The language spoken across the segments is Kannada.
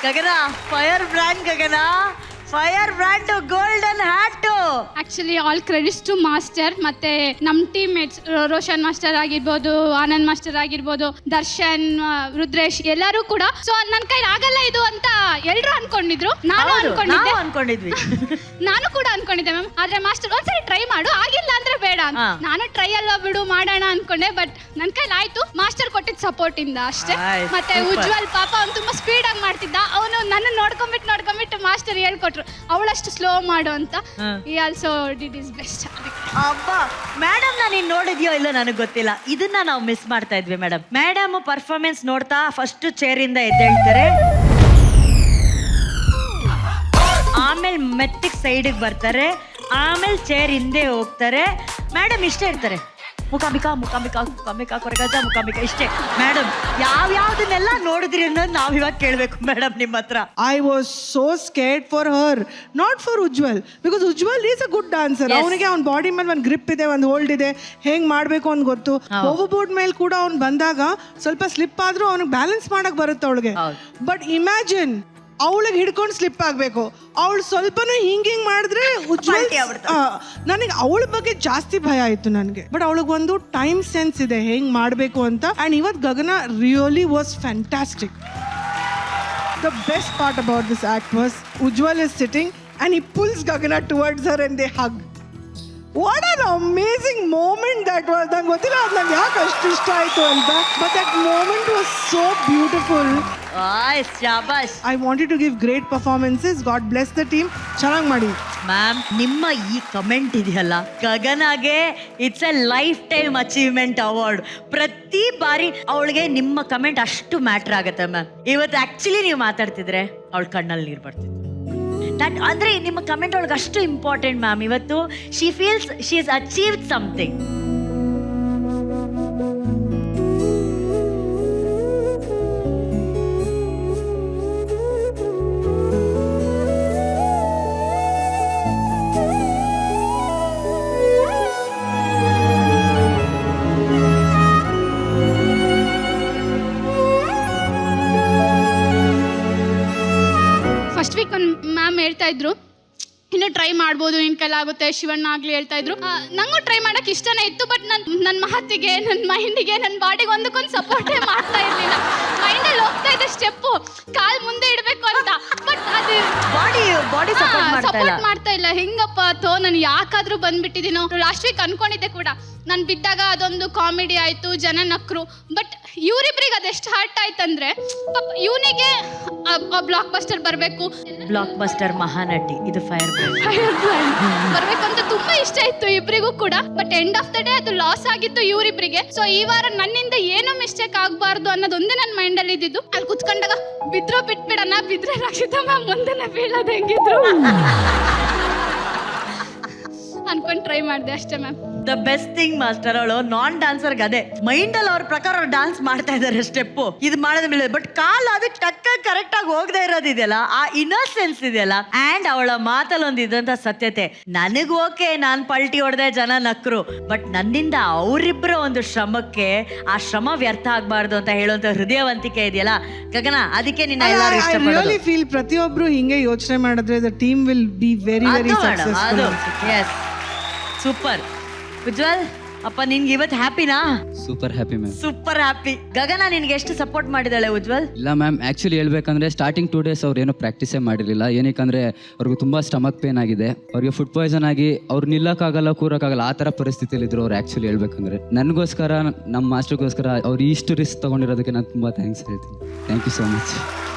ಗಗನ ಫೈರ್ ಬ್ರ್ಯಾಂಡ್ ಗಗನ fire brand golden hat. Actually all credits to master. ಮತ್ತೆ ನಮ್ಮ ಟೀಮ್ ಮೇಟ್ಸ್ ರೋಷನ್ ಮಾಸ್ಟರ್ ಆಗಿರ್ಬೋದು, ಆನಂದ್ ಮಾಸ್ಟರ್ ಆಗಿರ್ಬೋದು, ದರ್ಶನ್, ರುದ್ರೇಶ್ ಎಲ್ಲರೂ ಕೂಡ. ಸೊ ನನ್ನ ಕೈ ಆಗಲ್ಲ ಇದು ಅಂತ ಎಲ್ಲರೂ ಅನ್ಕೊಂಡಿದ್ರು. ನಾನು ಅನ್ಕೊಂಡಿದ್ವಿ ನಾನು ಕೂಡ ಅನ್ಕೊಂಡಿದ್ದೆ ಮ್ಯಾಮ್. ಆದ್ರೆ ಮಾಸ್ಟರ್ ಒಂದ್ಸರಿ ಟ್ರೈ ಮಾಡು, ಆಗಿಲ್ಲ ಅಂದ್ರೆ ಬೇಡ ಅಂತ. ನಾನು ಟ್ರೈ ಅಲ್ವಾ ಬಿಡು ಮಾಡೋಣ ಅನ್ಕೊಂಡೆ. ಬಟ್ ನನ್ನ ಕೈಲಿ ಆಯ್ತು, ಮಾಸ್ಟರ್ ಕೊಟ್ಟಿದ್ದ ಸಪೋರ್ಟ್ ಇಂದ ಅಷ್ಟೇ. ಮತ್ತೆ ಉಜ್ವಲ್ ಪಾಪ ಅವ್ನು ತುಂಬಾ ಸ್ಪೀಡ್ ಆಗಿ ಮಾಡ್ತಿದ್ದ. ಅವನು ನನ್ನ ನೋಡ್ಕೊಂಡ್ಬಿಟ್ಟು ಮಾಸ್ಟರ್ ಹೇಳ್ಕೊಟ್ರು ಅವಳಷ್ಟು ಸ್ಲೋ ಮಾಡು ಅಂತ. ಈ ಆಲ್ಸೋ ಡಿಡ್ ಇಸ್ ಬೆಸ್ಟ್. ಅಬ್ಬಾ ಮೇಡಮ್ ನಾನು ನೋಡಿದ್ಯೋ ಇಲ್ಲ ನನಗೆ ಗೊತ್ತಿಲ್ಲ. ಇದನ್ನ ನಾವು ಮಿಸ್ ಮಾಡ್ತಾ ಇದ್ವಿ ಮೇಡಮ್. ಮೇಡಮ್ ಪರ್ಫಾರ್ಮೆನ್ಸ್ ನೋಡ್ತಾ ಫಸ್ಟ್ ಚೇರ್ ಇಂದ ಎದ್ದೇಳ್ತಾರೆ, ಆಮೇಲೆ ಮೆತ್ತಿಗೆ ಸೈಡಿಗೆ ಬರ್ತಾರೆ, ಆಮೇಲೆ ಚೇರ್ ಹಿಂದೆ ಹೋಗ್ತಾರೆ. ಮೇಡಮ್ ಇಷ್ಟೇ ಇರ್ತಾರೆ, ಮುಖಾಂಬಿಕಾ ಕೊರಗಜ ಮುಖಾಂಬಿಕಾ ಇಷ್ಟೇ. ಮೇಡಮ್ ಯಾವ್ಯಾವ್ದನ್ನೆಲ್ಲ ನೋಡಿದ್ರಿ ಅನ್ನೋದು ನಾವ್ ಇವಾಗ ಕೇಳ್ಬೇಕು ಮೇಡಮ್ ನಿಮ್ಮ ಹತ್ರ. I was so scared for her, not for Ujjwal, because Ujjwal is a good dancer. ಅವನಿಗೆ ಅವ್ನ ಬಾಡಿ ಮೇಲೆ ಒಂದು ಗ್ರಿಪ್ ಇದೆ, ಒಂದು ಹೋಲ್ಡ್ ಇದೆ, ಹೆಂಗ್ ಮಾಡ್ಬೇಕು ಅಂತ ಗೊತ್ತು. ಓವರ್ ಬೋರ್ಡ್ ಮೇಲೆ ಕೂಡ ಅವ್ನು ಬಂದಾಗ ಸ್ವಲ್ಪ ಸ್ಲಿಪ್ ಆದ್ರೂ ಅವ್ನಿಗೆ ಬ್ಯಾಲೆನ್ಸ್ ಮಾಡಕ್ ಬರುತ್ತೆ ಅವಳಿಗೆ. ಬಟ್ ಇಮ್ಯಾಜಿನ್ ಅವಳಿಗೆ ಹಿಡ್ಕೊಂಡು ಸ್ಲಿಪ್ ಆಗ್ಬೇಕು, ಅವಳು ಸ್ವಲ್ಪನೂ ಹಿಂಗ್ ಮಾಡಿದ್ರೆ ಉಜ್ವಲ್. ನನಗೆ ಅವಳ ಬಗ್ಗೆ ಜಾಸ್ತಿ ಭಯ ಆಯ್ತು ನನಗೆ. ಬಟ್ ಅವಳಿಗೆ ಒಂದು ಟೈಮ್ ಸೆನ್ಸ್ ಇದೆ ಹೆಂಗ್ ಮಾಡ್ಬೇಕು ಅಂತ. ಅಂಡ್ ಇವತ್ತು Gagana really was fantastic. The best part about this act was Ujjwal is sitting and he pulls Gagana towards her and they hug. What an amazing moment that was. ನಂಗೆ ಗೊತ್ತಿಲ್ಲ ಅದು ನಂಗೆ ಯಾಕೆ ಅಷ್ಟು ಇಷ್ಟ ಆಯಿತು ಅಂತ. But that moment was so beautiful. ಶಾಬಾಷ್. I wanted to give great performances. God bless the team. ಚೆನ್ನಾಗಿ ಮಾಡಿ ಮ್ಯಾಮ್. ನಿಮ್ಮ ಈ ಕಮೆಂಟ್ ಇದೆಯಲ್ಲ, ಗಗನಾಗೆ it's a lifetime achievement award. ಪ್ರತಿ ಬಾರಿ ಅವಳಿಗೆ ನಿಮ್ಮ ಕಮೆಂಟ್ ಅಷ್ಟು ಮ್ಯಾಟರ್ ಆಗುತ್ತೆ ಮ್ಯಾಮ್. ಇವತ್ತು ಆಕ್ಚುಲಿ ನೀವು ಮಾತಾಡ್ತಿದ್ರೆ ಅವಳ ಕಣ್ಣಲ್ಲಿ ನೀರು ಬರ್ತಿತ್ತು. ಅಂದ್ರೆ ನಿಮ್ಮ ಕಮೆಂಟ್ ಒಳಗೆ ಅಷ್ಟು ಇಂಪಾರ್ಟೆಂಟ್ ಮ್ಯಾಮ್. ಇವತ್ತು she feels she is achieved something. First week ಒಂದು ಮ್ಯಾಮ್ ಹೇಳ್ತಾ ಇದ್ರು, ಇನ್ನು ಟ್ರೈ ಮಾಡ್ಬೋದು, ನಿನ್ ಕೈಲಾಗುತ್ತೆ. ಶಿವಣ್ಣ ಆಗ್ಲಿ ಹೇಳ್ತಾ ಇದ್ರು. ನಂಗೂ ಟ್ರೈ ಮಾಡಕ್ ಇಷ್ಟನೇ ಇತ್ತು. ಬಟ್ ನನ್ನ ಮಾತಿಗೆ, ನನ್ನ ಮೈಂಡಿಗೆ, ನನ್ನ ಬಾಡಿಗೆ ಒಂದಕ್ಕೊಂದು ಸಪೋರ್ಟೇ ಮಾಡ್ತಾ ಇರ್ಲಿಲ್ಲ. ಮೈಂಡಲ್ಲಿ ಹೋಗ್ತಾ ಇದೆ ಸ್ಟೆಪ್ಪು, ಕಾಲ್ ಮುಂದೆ ಇಡಬೇಕು ಅಂತ. ಬಟ್ ಅದು ಬಾಡಿ ಸಪೋರ್ಟ್ ಮಾಡ್ತಾ ಇಲ್ಲ. ಹೆಂಗಪ್ಪ ತೋ ನಾನು ಯಾಕಾದ್ರೂ ಬಂದ್ಬಿಟ್ಟಿದ್ದೀನೋ. ಲಾಸ್ಟ್ ವೀಕ್ ಅನ್ಕೊಂಡಿದ್ದೆ ಕೂಡ, ನಾನು ಬಿದ್ದಾಗ ಅದೊಂದು ಕಾಮಿಡಿ ಆಯ್ತು, ಜನ ನಕ್ರು. ಬಟ್ ಇವರಿಬ್ರಿಗೆ ಅದೆಷ್ಟು ಹರ್ಟ್ ಆಯ್ತಂದ್ರೆ, ಪಾಪ ಇವನಿಗೆ ಬ್ಲಾಕ್ ಬಸ್ಟರ್ ಬರಬೇಕು, ಬ್ಲಾಕ್ ಬಸ್ಟರ್ ಮಹಾನಟಿ, ಇದು ಫೈರ್ ಬರ್ಬೇಕು ಅಂತ ತುಂಬಾ ಇಷ್ಟ ಇತ್ತು ಇಬ್ರಿಗೂ ಕೂಡ. But end of the day ಅದು ಲಾಸ್ ಆಗಿತ್ತು ಇವರಿಬ್ರಿಗೆ. ಸೊ ಈ ವಾರ ನನ್ನಿಂದ ಏನು ಮಿಸ್ಟೇಕ್ ಆಗ್ಬಾರ್ದು ಅನ್ನೋದೊಂದೇ ನನ್ನ ಮೈಂಡ್ ಅಲ್ಲಿ ಇದ್ದಿದ್ದು. ಅಲ್ಲಿ ಕುತ್ಕೊಂಡಾಗ ಬಿದ್ರು ಬಿಟ್ಬಿಡಣ, ಬಿದ್ರೆ ರಕ್ಷಿತಾ ಮ್ಯಾಮ್ ಮುಂದೆನೆ ಬೀಳೋದು ಹೆಂಗಿದ್ರು ಅನ್ಕೊಂಡ್ ಟ್ರೈ ಮಾಡಿದೆ ಅಷ್ಟೇ ma'am. The best thing master, ಅವಳು ನಾನ್ ಡ್ಯಾನ್ಸರ್ಗೆ ಅದೇ ಮೈಂಡ್ ಅಲ್ಲಿ ಅವ್ರ ಪ್ರಕಾರ ಅವ್ರು ಡ್ಯಾನ್ಸ್ ಮಾಡ್ತಾ ಇದಾರೆ ಸ್ಟೆಪ್ಪು, ಇದು ಮಾಡೋದ್ ಮೇಲೆ. ಬಟ್ ಕಾಲ್ ಅದಕ್ಕೆ ಟಕ್ಕ ಕರೆಕ್ಟ್ ಆಗಿ ಹೋಗದೆ ಇರೋದಿದೆಯಲ್ಲ, ಆ ಇನ್ನೋಸೆನ್ಸ್ ಇದೆಯಲ್ಲ. ಅಂಡ್ ಅವಳ ಮಾತಲ್ಲಿ ಒಂದು ಇದಂತ ಸತ್ಯತೆ. ನನಗ್ ಓಕೆ, ನಾನ್ ಪಲ್ಟಿ ಹೊಡೆದೆ, ಜನ ನಕ್ರು. ಬಟ್ ನನ್ನಿಂದ ಅವರಿಬ್ಬರ ಒಂದು ಶ್ರಮಕ್ಕೆ ಆ ಶ್ರಮ ವ್ಯರ್ಥ ಆಗ್ಬಾರ್ದು ಅಂತ ಹೇಳುವಂತ ಹೃದಯವಂತಿಕೆ ಇದೆಯಲ್ಲ ಗಗನ, ಅದಕ್ಕೆ ನಿನ್ನ ಎಲ್ಲರೂ ಇಷ್ಟಪಡೋದು. ಫೀಲ್ ಪ್ರತಿಯೊಬ್ರು ಹಿಂಗೆ ಯೋಚನೆ ಮಾಡಿದ್ರೆ the team will be very very successful. Yes, super. Ujwal ಅಪ್ಪ, ನಿನ್ಗೆ ಇವತ್ತು ಹ್ಯಾಪಿನಾ? Super happy ma'am. Super happy. Gagana ನಿನ್ಗೆ ಎಷ್ಟು ಸಪೋರ್ಟ್ ಮಾಡಿದಾಳೆ ಉಜ್ವಲ್? ಇಲ್ಲ ಮ್ಯಾಮ್, ಆ್ಯಕ್ಚುಲಿ ಹೇಳ್ಬೇಕಂದ್ರೆ ಸ್ಟಾರ್ಟಿಂಗ್ 2 days ಅವ್ರು ಏನೋ ಪ್ರಾಕ್ಟೀಸೇ ಮಾಡಿರಲಿಲ್ಲ. ಏನಕ್ಕಂದರೆ ಅವ್ರಿಗೂ ತುಂಬ ಸ್ಟಮಕ್ ಪೇನ್ ಆಗಿದೆ, ಅವ್ರಿಗೆ ಫುಡ್ ಪಾಯ್ಸನ್ ಆಗಿ ಅವ್ರು ನಿಲ್ಲಕ್ಕಾಗಲ್ಲ, ಕೂರೋಕ್ಕಾಗಲ್ಲ, ಆ ಥರ ಪರಿಸ್ಥಿತಿಯಲ್ಲಿದ್ದರು ಅವ್ರು. ಆ್ಯಕ್ಚುಲಿ ಹೇಳ್ಬೇಕಂದ್ರೆ ನನಗೋಸ್ಕರ, ನಮ್ಮ ಮಾಸ್ಟರ್ಗೋಸ್ಕರ ಅವ್ರು ಇಷ್ಟು ರಿಸ್ಕ್ ತೊಗೊಂಡಿರೋದಕ್ಕೆ ನಾನು ತುಂಬ ಥ್ಯಾಂಕ್ಸ್ ಹೇಳ್ತೀನಿ. Thank you so much.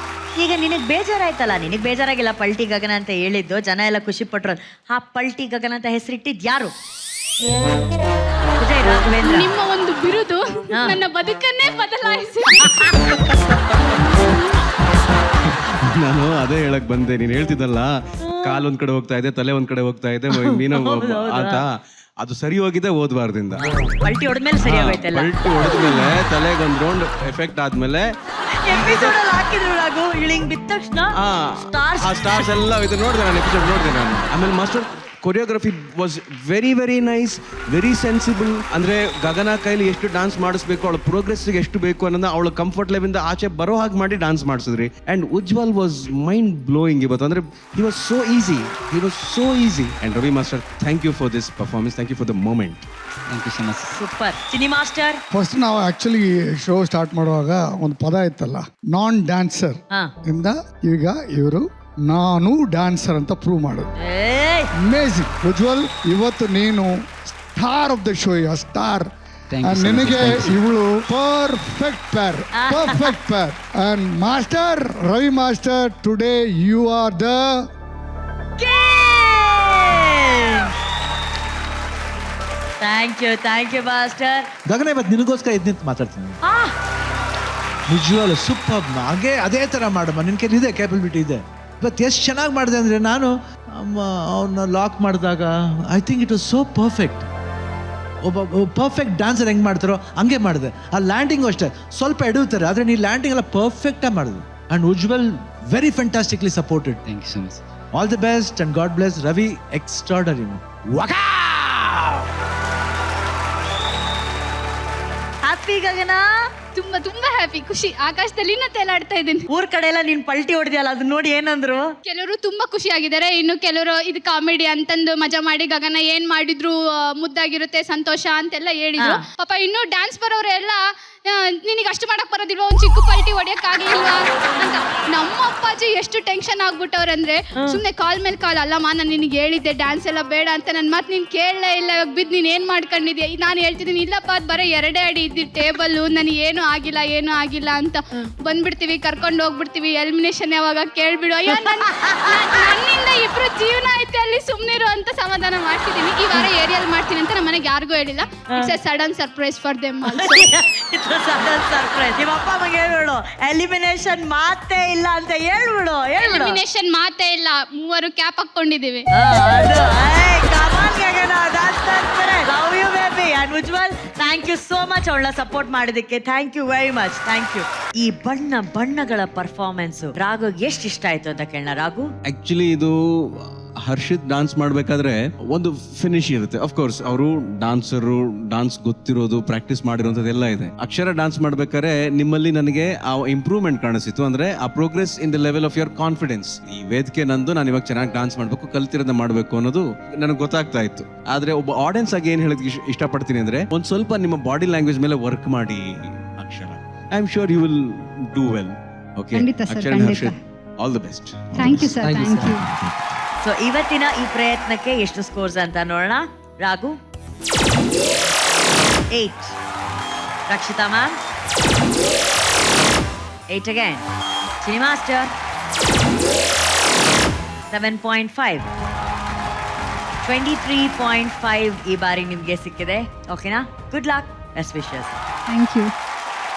ಈಗ ನಿನಗೆ ಬೇಜಾರಾಯ್ತಲ್ಲ? ನಿನಗೆ ಬೇಜಾರಾಗಿಲ್ಲ ಪಲ್ಟಿ ಗಗನ ಅಂತ ಹೇಳಿದ್ದು, ಜನ ಎಲ್ಲ ಖುಷಿ ಪಟ್ರು. ಆ ಪಲ್ಟಿ ಗಗನ ಅಂತ ಹೆಸರಿಟ್ಟಿದ್ ಯಾರು? ವಿಜಯ್ ರಾಘವೇಂದ್ರ. ನಿಮ್ಮ ಒಂದು ಬಿರುದು ನನ್ನ ಬದುಕನ್ನೇ ಬದಲಾಯಿಸಿ. ನಾನು ಅದೇ ಹೇಳಕ್ ಬಂದೆ. ನೀನ್ ಹೇಳ್ತಿದ್ದಲ್ಲ, ಕಾಲ್ ಒಂದ್ ಕಡೆ ಹೋಗ್ತಾ ಇದೆ, ತಲೆ ಒಂದ್ ಕಡೆ ಹೋಗ್ತಾ ಇದೆ, ಮೀನ ಅಂತ. ಅದು ಸರಿ ಹೋಗಿದೆ ಓದ್ಬಾರ್ದಿಂದ. ಪಲ್ಟಿ ಹೊಡೆದ್ಮೇಲೆ ಸರಿ ಆಗೋಯ್ತಲ್ಲ. ಪಲ್ಟಿ ಹೊಡೆದ್ಮೇಲೆ ತಲೆಗೆ ಒಂದ್ ರೌಂಡ್ ಎಫೆಕ್ಟ್ ಆದ್ಮೇಲೆ ಎಪಿಸೋಡ್ ಅಲ್ಲಿ ಹಾಕಿದ್ರು ರಾಘು, ಇಳಿಂಗ್ ಬಿದ್ದ ತಕ್ಷಣ ಆ ಸ್ಟಾರ್ಸ್ ಎಲ್ಲ ಇದು ನೋಡಿದೆ ನಾನು, ಎಪಿಸೋಡ್ ನೋಡಿದೆ ನಾನು. ಆಮೇಲೆ master choreography was very very nice, very sensible. ಅಂದರೆ ಗಗನ ಕೈಲಿ ಎಷ್ಟು ಡಾನ್ಸ್ ಮಾಡಿಸ್ಬೇಕು, ಅವಳ ಪ್ರೋಗ್ರೆಸ್ಗೆ ಎಷ್ಟು ಬೇಕು ಅನ್ನೋದನ್ನ ಅವಳ ಕಂಫರ್ಟ್ ಲೆವೆಲಿಂದ ಆಚೆ ಬರೋ ಹಾಗೆ ಮಾಡಿ ಡಾನ್ಸ್ ಮಾಡಿಸಿದ್ರಿ. And Ujwal was mind blowing ಇವತ್ತು. ಅಂದರೆ he was so easy, and Ravi master, thank you for this performance, thank you for the moment. Thank you so much. Super. Chini master, first ನಾವು ಆಕ್ಚುಲಿ ಶೋ ಸ್ಟಾರ್ಟ್ ಮಾಡುವಾಗ ಒಂದು ಪದ ಇತ್ತಲ್ಲ, ನಾನ್ ಡ್ಯಾನ್ಸರ್ ಇಂದ ಈಗ ಇವರು ನಾನು ಡ್ಯಾನ್ಸರ್ ಅಂತ ಪ್ರೂವ್ ಮಾಡೋದು. ಅಮೇಜಿಂಗ್ ಉಜ್ವಲ್, ಇವತ್ತು ನೀನು star of the show, star. Thank you so ನಿನಗೆ much. ಇವಳು perfect pair. And master Ravi master, today you are the thank you master. Gagana ಇವತ್ತು ನಿನಗೋಸ್ಕರ ನಿಂತು ಮಾತಾಡ್ತೀನಿ. Visual super. ಹಾಗೆ ಅದೇ ಥರ ಮಾಡಮ್ಮ, ನಿನ್ನ ಕೈಲಿ ಇದೆ, ಕ್ಯಾಪಬಿಲಿಟಿ ಇದೆ. ಇವತ್ತು ಎಷ್ಟು ಚೆನ್ನಾಗಿ ಮಾಡಿದೆ ಅಂದರೆ, ನಾನು ಅವನ್ನ ಲಾಕ್ ಮಾಡಿದಾಗ I think it was so perfect. ಒಬ್ಬ ಪರ್ಫೆಕ್ಟ್ ಡ್ಯಾನ್ಸರ್ ಹೆಂಗೆ ಮಾಡ್ತಾರೋ ಹಂಗೆ ಮಾಡಿದೆ. ಆ ಲ್ಯಾಂಡಿಂಗು ಅಷ್ಟೇ ಸ್ವಲ್ಪ ಎಡುತ್ತಾರೆ, ಆದರೆ ನೀ ಲ್ಯಾಂಡಿಂಗ್ ಎಲ್ಲ ಪರ್ಫೆಕ್ಟಾಗಿ ಮಾಡಿದೆ. And Ujwal very fantastically supported. Thank you so much. All the best and God bless. Ravi extraordinary. Happy Gagana. ತುಂಬಾ ತುಂಬಾ ಹ್ಯಾಪಿ, ಖುಷಿ. ಆಕಾಶದಲ್ಲಿ ತೇಲಾಡ್ತಾ ಇದ್ದೀನಿ. ಊರ್ ಕಡೆ ಎಲ್ಲ ನೀನ್ ಪಲ್ಟಿ ಹೊಡೆದಿಯಲ್ಲ, ಅದನ್ನ ನೋಡಿ ಏನಂದ್ರು? ಕೆಲವರು ತುಂಬಾ ಖುಷಿಯಾಗಿದ್ದಾರೆ, ಇನ್ನು ಕೆಲವರು ಇದು ಕಾಮಿಡಿ ಅಂತಂದು ಮಜಾ ಮಾಡಿ ಗಗನ ಏನ್ ಮಾಡಿದ್ರು ಮುದ್ದಾಗಿರುತ್ತೆ, ಸಂತೋಷ ಅಂತೆಲ್ಲ ಹೇಳಿದ್ರು. ಪಾಪ ಇನ್ನು ಡ್ಯಾನ್ಸ್ ಬರೋರೆಲ್ಲ ನಿನಗೆ ಅಷ್ಟು ಮಾಡಕ್ ಬರೋದಿಲ್ವಾ, ಒಂದ್ ಚಿಕ್ಕ ಪಲ್ಟಿ ಹೊಡಿಯಕ್ ಆಗ್ಲಿಲ್ವಾ ಅಂತ. ನಮ್ಮ ಅಪ್ಪಾಜಿ ಎಷ್ಟು ಟೆನ್ಷನ್ ಆಗ್ಬಿಟ್ಟವ್ರಂದ್ರೆ, ಸುಮ್ನೆ ಕಾಲ್ ಮೇಲೆ ಕಾಲ್, ಅಲ್ಲಮ್ಮ ನಾನು ನಿನಗೆ ಹೇಳಿದ್ದೆ ಡ್ಯಾನ್ಸ್ ಎಲ್ಲ ಬೇಡ ಅಂತ, ನನ್ನ ಮಾತು ನೀನ್ ಕೇಳಲೇ ಇಲ್ಲ, ಇವಾಗ ಬಿದ್ದು ನೀನ್ ಏನ್ ಮಾಡ್ಕೊಂಡಿದ್ಯಾ. ನಾನು ಹೇಳ್ತಿದ್ದೀನಿ, ಇಲ್ಲಪ್ಪ ಅದು ಬರೀ 2 ಅಡಿ ಇದ್ದಿದ್ದು ಟೇಬಲ್, ನನಗೆ ಏನೂ ಆಗಿಲ್ಲ ಅಂತ ಬಂದ್ಬಿಡ್ತೀವಿ, ಕರ್ಕೊಂಡು ಹೋಗ್ಬಿಡ್ತೀವಿ. ಎಲಿಮಿನೇಷನ್ ಯಾವಾಗ ಕೇಳ್ಬಿಡು, ಅಯ್ಯೋ ನನ್ನಿಂದ ಇಬ್ರು ಜೀವನ ಐತೆ ಅಲ್ಲಿ, ಸುಮ್ನಿರು ಅಂತ ಸಮಾಧಾನ ಮಾಡ್ತಿದ್ದೀನಿ. ಈ ವಾರ ಏರಿಯಲ್ ಮಾಡ್ತೀನಿ ಅಂತ ನಮ್ಮ ಮನೆಗೆ ಯಾರಿಗೂ ಹೇಳಿಲ್ಲ. It's A sudden surprise for them also. Sudden surprise. ನಿಮ್ಮ ಅಪ್ಪ ಅಮ್ಮಗೆ ಹೇಳ್ಬಿಡು, ಎಲಿಮಿನೇಷನ್ ಮಾತೇ ಇಲ್ಲ ಅಂತ ಹೇಳ್ಬಿಡು. ಎಲಿಮಿನೇಷನ್ ಮಾತೇ ಇಲ್ಲ, 3 ಕ್ಯಾಪ್ ಹಾಕೊಂಡಿದೀವಿ. Love you baby. And Ujwal, thank you so much ಅವಳನ್ನ ಸಪೋರ್ಟ್ ಮಾಡೋದಕ್ಕೆ. Thank you very much. Thank you. ಈ ಬಣ್ಣಗಳ ಪರ್ಫಾರ್ಮೆನ್ಸ್ ರಾಘು ಎಷ್ಟು ಇಷ್ಟ ಆಯ್ತು ಅಂತ ಕೇಳೋಣ. ರಾಘು, ಆಕ್ಚುಲಿ ಇದು ಹರ್ಷಿತ್ ಡಾನ್ಸ್ ಮಾಡಬೇಕಾದ್ರೆ ಒಂದು ಫಿನಿಶ್ ಇರುತ್ತೆ. ಅಫ್ಕೋರ್ಸ್ ಅವರು ಡಾನ್ಸರು, ಡಾನ್ಸ್ ಗೊತ್ತಿರೋದು, ಪ್ರಾಕ್ಟೀಸ್ ಮಾಡಿರೋಂಥದ್ದೆಲ್ಲ ಇದೆ. ಅಕ್ಷರ ಡಾನ್ಸ್ ಮಾಡ್ಬೇಕಾದ್ರೆ ನಿಮ್ಮಲ್ಲಿ ನನಗೆ ಆ ಇಂಪ್ರೂವ್ಮೆಂಟ್ ಕಾಣಿಸಿತ್ತು. ಅಂದ್ರೆ ಆ progress in the level of your confidence. ಈ ವೇದಿಕೆ ನಂದು, ನಾನು ಇವಾಗ ಚೆನ್ನಾಗಿ ಡಾನ್ಸ್ ಮಾಡಬೇಕು, ಕಲ್ತಿರೋದನ್ನ ಮಾಡಬೇಕು ಅನ್ನೋದು ನನಗೆ ಗೊತ್ತಾಗ್ತಾ ಇತ್ತು. ಆದ್ರೆ ಒಬ್ಬ ಆಡಿಯನ್ಸ್ ಆಗಿ ಏನ್ ಹೇಳೋದಕ್ಕೆ ಇಷ್ಟಪಡ್ತೀನಿ ಅಂದ್ರೆ, ಒಂದ್ ಸ್ವಲ್ಪ ನಿಮ್ಮ ಬಾಡಿ ಲ್ಯಾಂಗ್ವೇಜ್ ಮೇಲೆ ವರ್ಕ್ ಮಾಡಿ Akshara. I am sure you will do well. Okay Akshara, Harshith, all the best. Thank you sir, thank you. So ಇವತ್ತಿನ ಈ ಪ್ರಯತ್ನಕ್ಕೆ ಎಷ್ಟು ಸ್ಕೋರ್ಸ್ ಅಂತ ನೋಡೋಣ. Raghu 8, Rakshita ma'am 8 again, Chini master 7.5, 23.5 ಈ ಬಾರಿ ನಿಮಗೆ ಸಿಕ್ಕಿದೆ. ಓಕೆನಾ? Good luck, best wishes. Thank you.